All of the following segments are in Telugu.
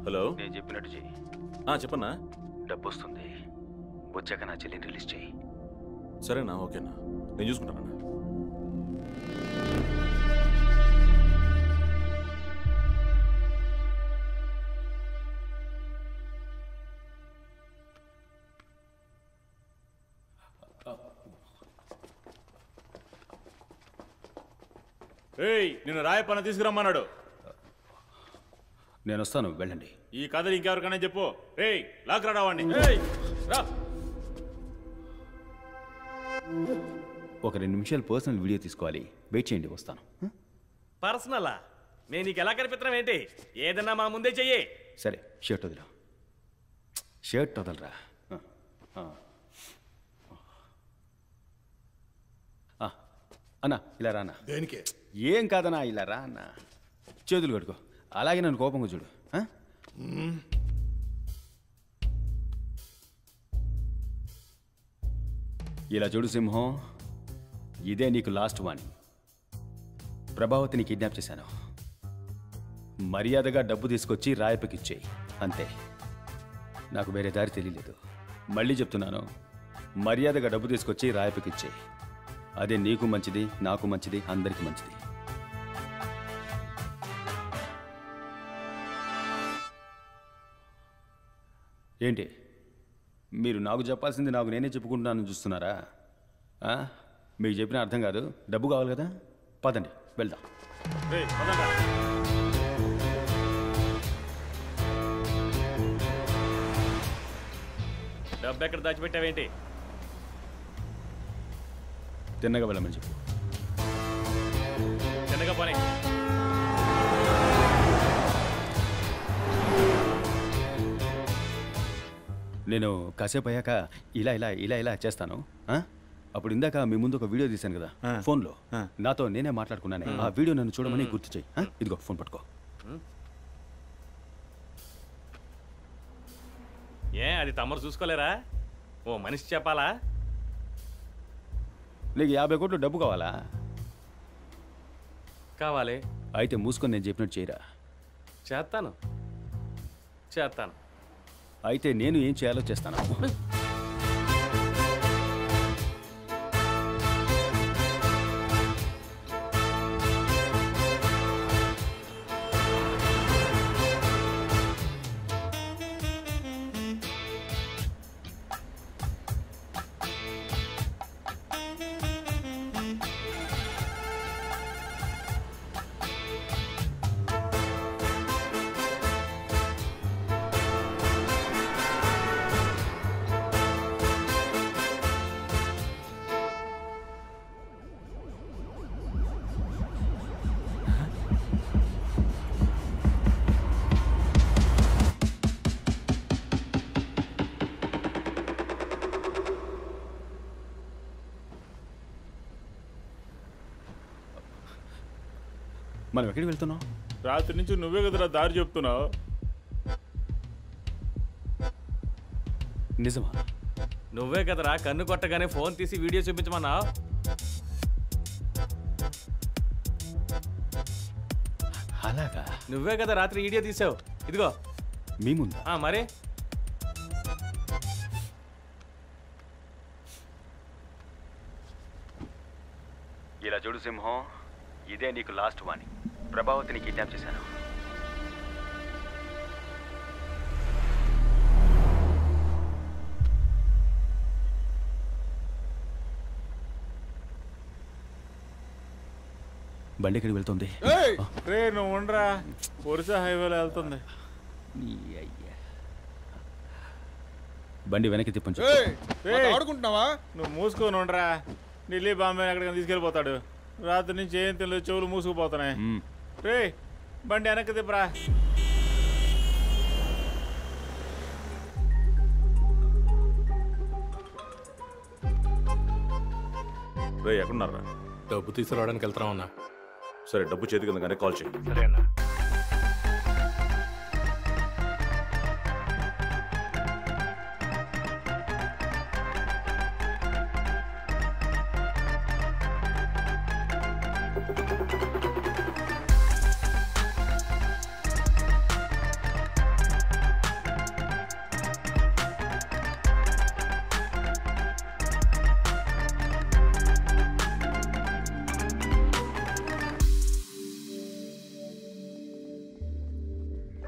హలో, నేను చెప్పినట్టు చెయ్యి. చెప్పన్నా. డబ్బు వస్తుంది, వచ్చాక నా చెల్లిని రిలీజ్ చెయ్యి. సరేనా? ఓకేనా, నేను చూసుకుంటానన్నా. నిన్ను రాయపన్న తీసుకురమ్మన్నాడు. నేను వస్తాను, వెళ్ళండి. ఈ కథలు ఇంకెవరికైనా చెప్పు. లాక్ రావాడిని. ఒక 2 నిమిషాలు పర్సనల్ వీడియో తీసుకోవాలి, వెయిట్ చేయండి, వస్తాను. పర్సనలా? నేను నీకు ఎలా కనిపిస్తున్నాం ఏంటి? ఏదన్నా మా ముందే చెయ్యి. సరే, షర్ట్ వదిలా. షర్ట్ వదలరా. అన్నా ఇలా రా అన్న. దేనికి? ఏం కాదన్నా, ఇలా రా అన్న. చేతులు కట్టుకో, అలాగే నన్ను కోపంగా చూడు. ఇలా చూడు సింహం, ఇదే నీకు లాస్ట్ వార్నింగ్. ప్రభావతిని కిడ్నాప్ చేశాను. మర్యాదగా డబ్బు తీసుకొచ్చి రాయపకిచ్చేయి, అంతే. నాకు వేరే దారి తెలియలేదు. మళ్ళీ చెప్తున్నాను, మర్యాదగా డబ్బు తీసుకొచ్చి రాయపకిచ్చేయి. అదే నీకు మంచిది, నాకు మంచిది, అందరికీ మంచిది. ఏంటి మీరు నాకు చెప్పాల్సింది నాకు నేనే చెప్పుకుంటున్నాను చూస్తున్నారా? మీకు చెప్పిన అర్థం కాదు. డబ్బు కావాలి కదా, పదండి వెళ్దాం. డబ్బు ఎక్కడ దాచిపెట్టావేంటి? తిన్నగా వెళ్ళమని చెప్పు. తిన్నగా పని. నేను కాసేపు అయ్యాక ఇలా ఇలా ఇలా ఇలా చేస్తాను. అప్పుడు ఇందాక మీ ముందు ఒక వీడియో తీశాను కదా ఫోన్లో, నాతో నేనే మాట్లాడుకున్నాను. ఆ వీడియో నన్ను చూడమని గుర్తు చేయి. ఇదిగో ఫోన్ పట్టుకో. అది తమరు చూసుకోలేరా? ఓ మనిషి చెప్పాలా? నీకు 50 కోట్లు డబ్బు కావాలా? కావాలి. అయితే మూసుకొని నేను చెప్పినట్టు చేయరా. చేస్తాను. అయితే నేను ఏం చేయాలో చేస్తాను. మనం ఎక్కడికి వెళ్తున్నావు? రాత్రి నుంచి నువ్వే కదరా దారి చెప్తున్నావు. నిజమా? నువ్వే కదరా కన్ను కొట్టగానే ఫోన్ తీసి వీడియో చూపించమన్నావు. అలాగా? నువ్వే కదా రాత్రి వీడియో తీసావు. ఇదిగో మీ ముందా? మరి ఇలా చూడు సింహం, ఇదే నీకు లాస్ట్ వార్నింగ్. ప్రభావతిని కిడ్నాప్ చేశాను. బండి ఎక్కడికి వెళ్తుంది? నువ్వు ఉండరా, ఒరిసా హైవేలో వెళ్తుంది. బండి వెనక్కి తిప్పండి. ఆడుకుంటున్నావా? నువ్వు మూసుకొని ఉండరా. ఢిల్లీ బాంబే ఎక్కడికైనా తీసుకెళ్ళిపోతాడు. రాత్రి నుంచి ఏం తెలియదు, చెవులు మూసుకుపోతున్నాయి. రే బండి వెనక్కి తిప్పరా. రే ఎక్కడున్నారా? డబ్బు తీసుకురావడానికి వెళ్తామన్నా. సరే డబ్బు చేతికి ఉందగానే కాల్ చేయి. సరే అన్న.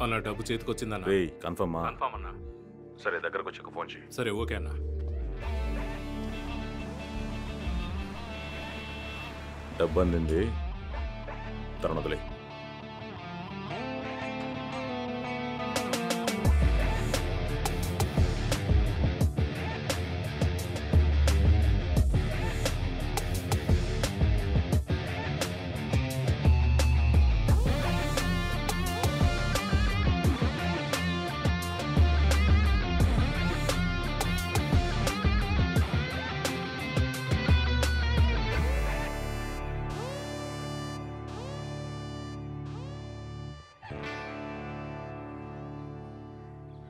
అన్న డబ్బు చేతికి వచ్చిందన్న. రేయ్ కన్ఫర్మా? కన్ఫర్మ్ అన్న. సరే దగ్గరకు వచ్చి ఫోన్ చేయి. సరే ఓకే అన్న. డబ్బు అందింది, తరుణ వదిలే.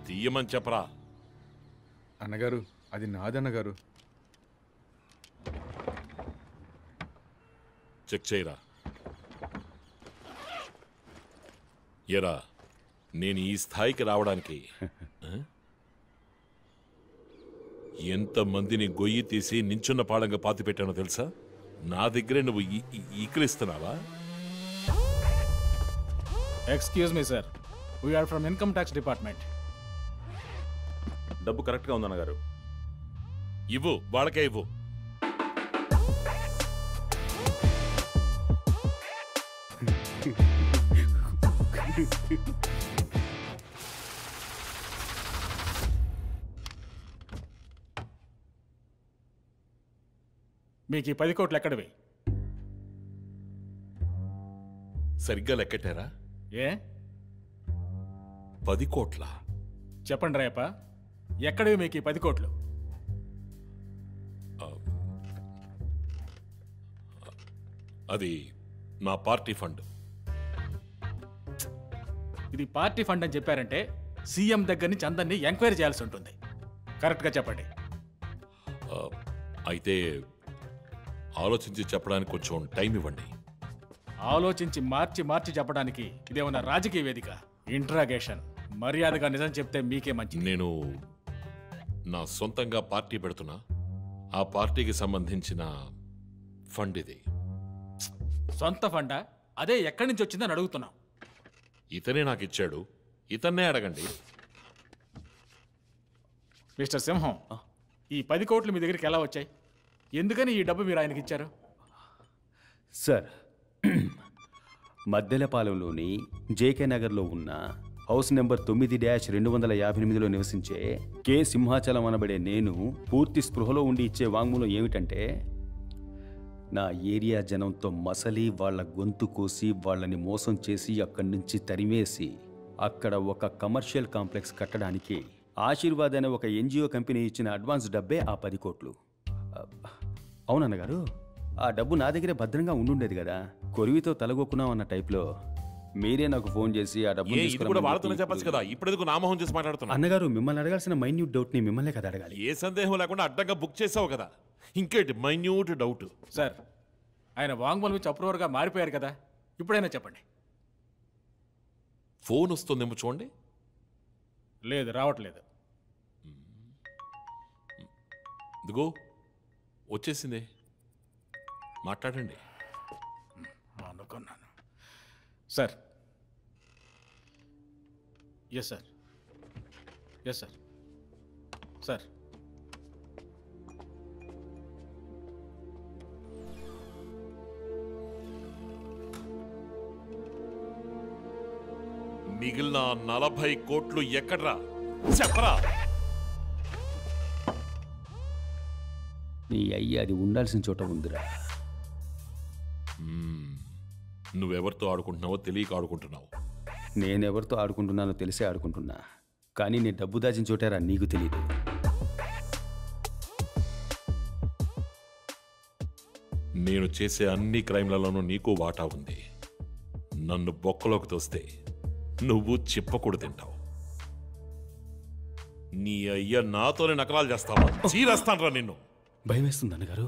తీయమని చెప్పరా. అన్నగారు అది నాదన్నగారు. చెక్ చేయరా. ఎరా నేను ఈ స్థాయికి రావడానికి ఎంతమందిని గొయ్యి తీసి నించున్న పాడంగా పాతి పెట్టానో తెలుసా? నా దగ్గరే నువ్వు ఈకలిస్తున్నావా? Excuse me sir, we're from income tax department. డబ్బు కరెక్ట్గా ఉందన్నగారు. ఇవ్వు, వాళ్ళకే ఇవ్వు. మీకు ఈ 10 కోట్లు ఎక్కడివి? సరిగ్గా లెక్కటారా? ఏ 10 కోట్ల? చెప్పండి రేప, ఎక్కడివి మీకు ఈ 10 కోట్లు? అది నా పార్టీ ఫండ్. ఇది పార్టీ ఫండ్ అని చెప్పారంటే సీఎం దగ్గర నుంచి అందరినీ ఎంక్వైరీ చేయాల్సి ఉంటుంది. కరెక్ట్గా చెప్పండి. అయితే ఆలోచించి చెప్పడానికి కొంచెం టైం ఇవ్వండి. ఆలోచించి మార్చి చెప్పడానికి ఇదేమన్నా రాజకీయ వేదిక? ఇంట్రాగేషన్. మర్యాదగా నిజం చెప్తే మీకే మంచిది. నేను నా సొంతంగా పార్టీ పెడుతున్నా. ఆ పార్టీకి సంబంధించిన ఫండ్ ఇది. సొంత ఫండా? అదే ఎక్కడి నుంచి వచ్చిందని అడుగుతున్నాం. ఇతనే నాకు ఇచ్చాడు, ఇతన్నే అడగండి. మిస్టర్ సింహం, ఈ 10 కోట్లు మీ దగ్గరికి ఎలా వచ్చాయి? ఎందుకని ఈ డబ్బు మీరు ఆయనకి ఇచ్చారు? సార్, మద్దెలపాలెంలోని జేకే నగర్లో ఉన్న హౌస్ నెంబర్ 9-258లో నివసించే కె సింహాచలం అనబడే నేను పూర్తి స్పృహలో ఉండి ఇచ్చే వాంగ్మూలం ఏమిటంటే, నా ఏరియా జనంతో మసలి వాళ్ళ గొంతు కోసి వాళ్ళని మోసం చేసి అక్కడి నుంచి తరిమేసి అక్కడ ఒక కమర్షియల్ కాంప్లెక్స్ కట్టడానికి ఆశీర్వాద్ అనే ఒక ఎన్జిఓ కంపెనీ ఇచ్చిన అడ్వాన్స్ డబ్బే ఆ 10 కోట్లు. అవునన్నగారు, ఆ డబ్బు నా దగ్గరే భద్రంగా ఉండుండేది కదా. కొరివితో తలగొక్కున్నాం అన్న టైప్లో మీరే నాకు ఫోన్ చేసి ఆ డబ్బు చెప్పచ్చు కదా. ఇప్పుడు ఎందుకు నామోహం చేసి మాట్లాడుతున్నా? అన్నగారు, మిమ్మల్ని అడగాల్సిన మైన్యూట్ డౌట్ ని మిమ్మల్నే కదా అడగాలి. ఏ సందేహం లేకుండా అడ్డంగా బుక్ చేసావు కదా, ఇంకేంటి మైన్యూట్ డౌట్? సార్, ఆయన వాంగ్మూలం ఇచ్చి అప్రూవర్గా మారిపోయారు కదా, ఇప్పుడైనా చెప్పండి. ఫోన్ వస్తుందేమో చూడండి. లేదు, రావట్లేదు. ఇదిగో వచ్చేసింది, మాట్లాడండి. అనుకున్నాను. Sir, yes sir, yes sir. Sir, మిగిలిన 40 కోట్లు ఎక్కడ్రా చెప్పరా? నీ అయ్యి అది ఉండాల్సిన చోట ఉందిరా. నువ్వెవరితో ఆడుకుంటున్నావో తెలియక ఆడుకుంటున్నావు. నేనెవరితో ఆడుకుంటున్నానో తెలిసే ఆడుకుంటున్నా. కానీ నీ డబ్బు దాచిన చోటారా నీకు తెలీదు. నేను చేసే అన్ని క్రైమ్లలోనూ నీకు వాటా ఉంది. నన్ను బొక్కలోకి తోస్తే నువ్వు చిప్పకూడు తింటావు. నీ అయ్య నాతోనే నకలాలు చేస్తావా? చీరేస్తానరా నిన్ను. భయం వేస్తుంది అన్నగారు.